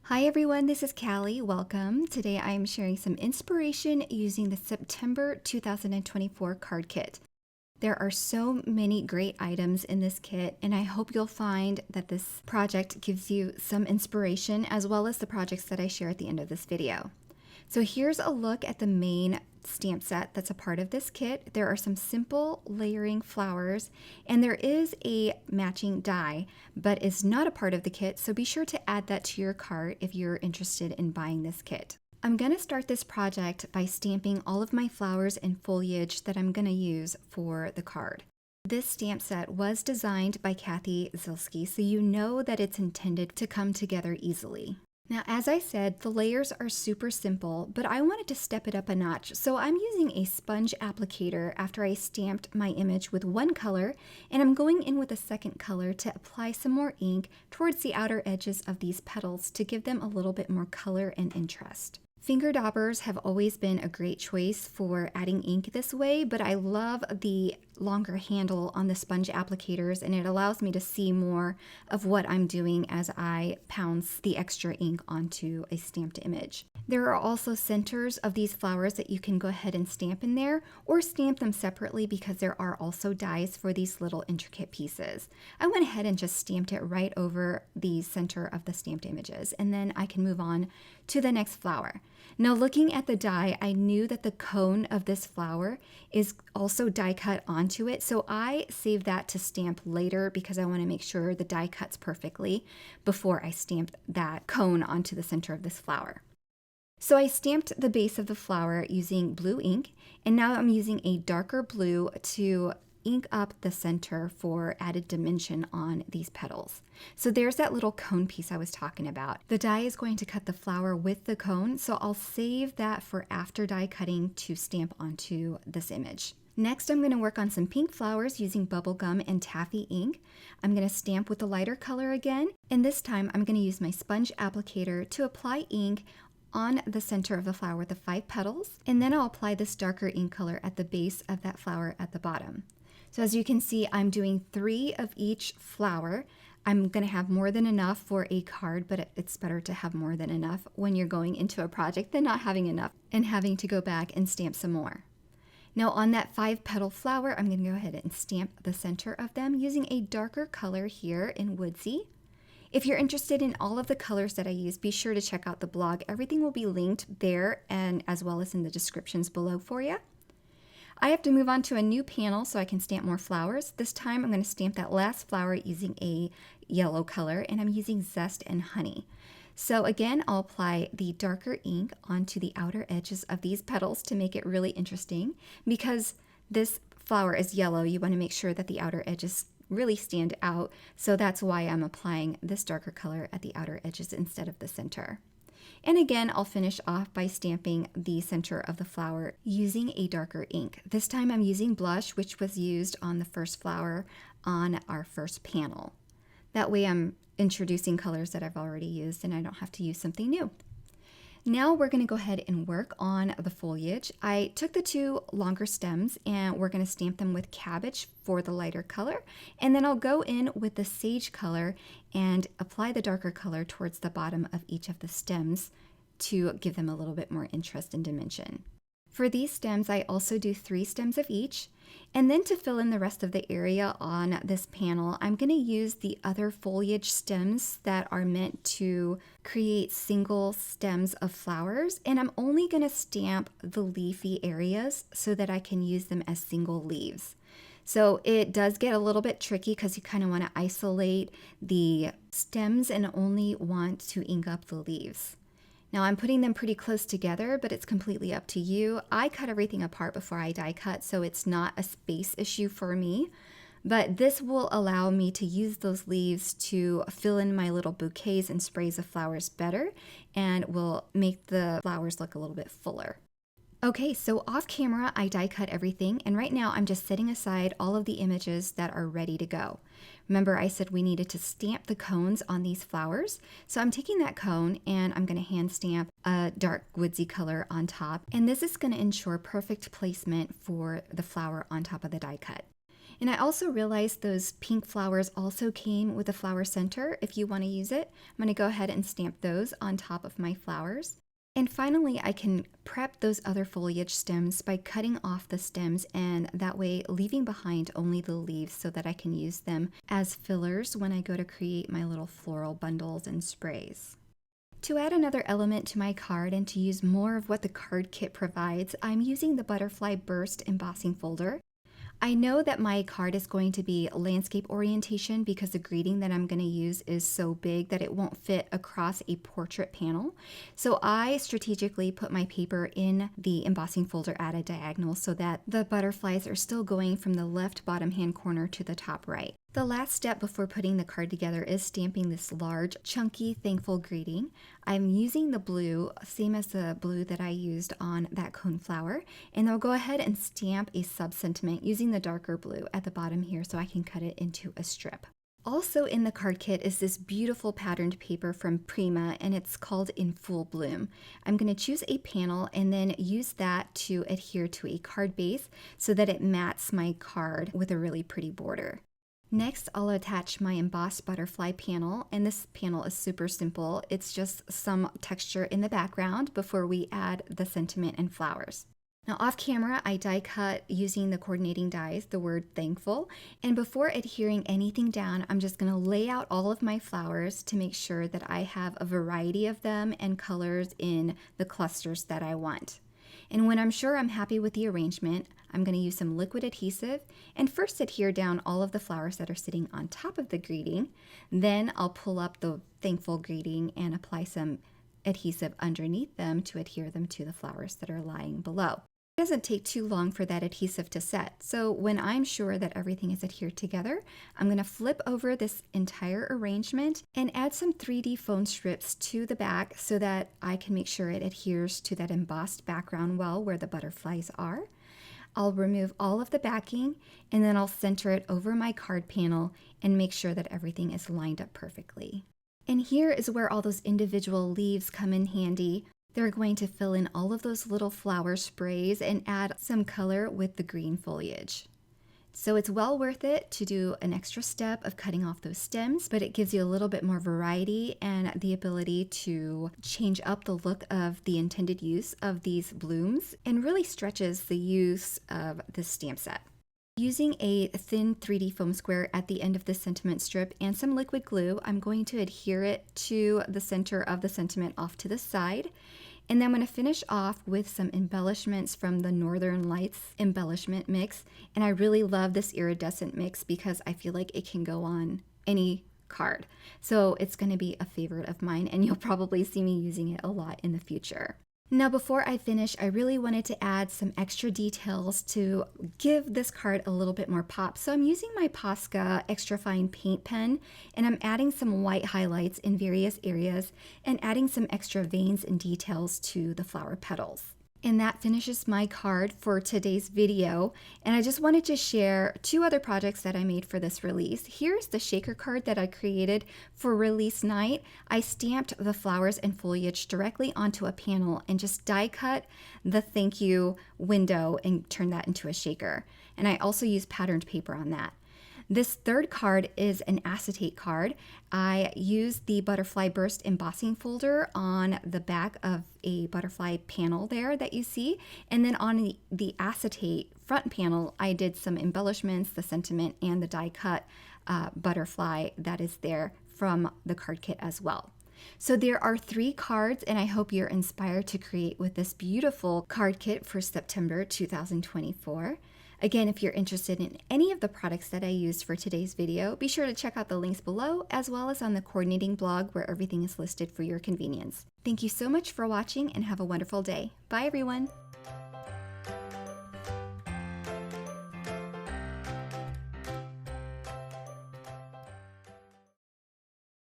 Hi everyone, this is Callie. Welcome. Today I am sharing some inspiration using the September 2024 card kit. There are so many great items in this kit, and I hope you'll find that this project gives you some inspiration as well as the projects that I share at the end of this video. So here's a look at the main stamp set that's a part of this kit. There are some simple layering flowers, and there is a matching die, but it's not a part of the kit, so be sure to add that to your cart if you're interested in buying this kit. I'm going to start this project by stamping all of my flowers and foliage that I'm going to use for the card. This stamp set was designed by Kathy Zilski, so you know that it's intended to come together easily. Now, as I said, the layers are super simple, but I wanted to step it up a notch, so I'm using a sponge applicator after I stamped my image with one color, and I'm going in with a second color to apply some more ink towards the outer edges of these petals to give them a little bit more color and interest. Finger daubers have always been a great choice for adding ink this way, but I love the longer handle on the sponge applicators, and it allows me to see more of what I'm doing as I pounce the extra ink onto a stamped image. There are also centers of these flowers that you can go ahead and stamp in there, or stamp them separately because there are also dies for these little intricate pieces. I went ahead and just stamped it right over the center of the stamped images, and then I can move on to the next flower. Now, looking at the die, I knew that the cone of this flower is also die cut onto it, so I saved that to stamp later because I want to make sure the die cuts perfectly before I stamp that cone onto the center of this flower. So I stamped the base of the flower using blue ink, and now I'm using a darker blue to ink up the center for added dimension on these petals. So there's that little cone piece I was talking about. The die is going to cut the flower with the cone, so I'll save that for after die cutting to stamp onto this image. Next, I'm going to work on some pink flowers using bubblegum and taffy ink. I'm going to stamp with the lighter color again, and this time I'm going to use my sponge applicator to apply ink on the center of the flower with the 5 petals, and then I'll apply this darker ink color at the base of that flower at the bottom. So as you can see, I'm doing 3 of each flower. I'm going to have more than enough for a card, but it's better to have more than enough when you're going into a project than not having enough and having to go back and stamp some more. Now on that 5-petal flower, I'm going to go ahead and stamp the center of them using a darker color here in Woodsy. If you're interested in all of the colors that I use, be sure to check out the blog. Everything will be linked there and as well as in the descriptions below for you. I have to move on to a new panel so I can stamp more flowers. This time I'm going to stamp that last flower using a yellow color, and I'm using Zest and Honey. So again, I'll apply the darker ink onto the outer edges of these petals to make it really interesting. Because this flower is yellow, you want to make sure that the outer edges really stand out. So that's why I'm applying this darker color at the outer edges instead of the center. And again, I'll finish off by stamping the center of the flower using a darker ink. This time I'm using blush, which was used on the first flower on our first panel. That way I'm introducing colors that I've already used and I don't have to use something new. Now we're going to go ahead and work on the foliage. I took the 2 longer stems and we're going to stamp them with cabbage for the lighter color. And then I'll go in with the sage color and apply the darker color towards the bottom of each of the stems to give them a little bit more interest and dimension. For these stems, I also do 3 stems of each. And then to fill in the rest of the area on this panel, I'm going to use the other foliage stems that are meant to create single stems of flowers. And I'm only going to stamp the leafy areas so that I can use them as single leaves. So it does get a little bit tricky because you kind of want to isolate the stems and only want to ink up the leaves. Now I'm putting them pretty close together, but it's completely up to you. I cut everything apart before I die cut, so it's not a space issue for me. But this will allow me to use those leaves to fill in my little bouquets and sprays of flowers better, and will make the flowers look a little bit fuller. Okay, so off camera, I die cut everything, and right now I'm just setting aside all of the images that are ready to go. Remember, I said we needed to stamp the cones on these flowers, so I'm taking that cone and I'm going to hand stamp a dark woodsy color on top, and this is going to ensure perfect placement for the flower on top of the die cut. And I also realized those pink flowers also came with a flower center if you want to use it. I'm going to go ahead and stamp those on top of my flowers. And finally, I can prep those other foliage stems by cutting off the stems and that way leaving behind only the leaves so that I can use them as fillers when I go to create my little floral bundles and sprays. To add another element to my card and to use more of what the card kit provides, I'm using the Butterfly Burst embossing folder. I know that my card is going to be landscape orientation because the greeting that I'm going to use is so big that it won't fit across a portrait panel. So I strategically put my paper in the embossing folder at a diagonal so that the butterflies are still going from the left bottom hand corner to the top right. The last step before putting the card together is stamping this large, chunky, thankful greeting. I'm using the blue, same as the blue that I used on that coneflower, and I'll go ahead and stamp a sub-sentiment using the darker blue at the bottom here so I can cut it into a strip. Also in the card kit is this beautiful patterned paper from Prima, and it's called In Full Bloom. I'm going to choose a panel and then use that to adhere to a card base so that it mats my card with a really pretty border. Next, I'll attach my embossed butterfly panel, and this panel is super simple. It's just some texture in the background before we add the sentiment and flowers. Now off camera, I die cut using the coordinating dies, the word thankful, and before adhering anything down, I'm just going to lay out all of my flowers to make sure that I have a variety of them and colors in the clusters that I want. And when I'm sure I'm happy with the arrangement, I'm going to use some liquid adhesive and first adhere down all of the flowers that are sitting on top of the greeting. Then I'll pull up the thankful greeting and apply some adhesive underneath them to adhere them to the flowers that are lying below. It doesn't take too long for that adhesive to set, so when I'm sure that everything is adhered together, I'm going to flip over this entire arrangement and add some 3D foam strips to the back so that I can make sure it adheres to that embossed background well where the butterflies are. I'll remove all of the backing and then I'll center it over my card panel and make sure that everything is lined up perfectly. And here is where all those individual leaves come in handy. They're going to fill in all of those little flower sprays and add some color with the green foliage. So it's well worth it to do an extra step of cutting off those stems, but it gives you a little bit more variety and the ability to change up the look of the intended use of these blooms and really stretches the use of this stamp set. Using a thin 3D foam square at the end of the sentiment strip and some liquid glue, I'm going to adhere it to the center of the sentiment off to the side. And then I'm going to finish off with some embellishments from the Northern Lights embellishment mix. And I really love this iridescent mix because I feel like it can go on any card. So it's going to be a favorite of mine, and you'll probably see me using it a lot in the future. Now before I finish, I really wanted to add some extra details to give this card a little bit more pop. So I'm using my Posca extra fine paint pen, and I'm adding some white highlights in various areas and adding some extra veins and details to the flower petals. And that finishes my card for today's video. And I just wanted to share two other projects that I made for this release. Here's the shaker card that I created for release night. I stamped the flowers and foliage directly onto a panel and just die cut the thank you window and turned that into a shaker. And I also used patterned paper on that. This third card is an acetate card. I used the Butterfly Burst embossing folder on the back of a butterfly panel there that you see. And then on the acetate front panel, I did some embellishments, the sentiment, and the die cut butterfly that is there from the card kit as well. So there are 3 cards, and I hope you're inspired to create with this beautiful card kit for September 2024. Again, if you're interested in any of the products that I used for today's video, be sure to check out the links below, as well as on the coordinating blog where everything is listed for your convenience. Thank you so much for watching and have a wonderful day. Bye everyone!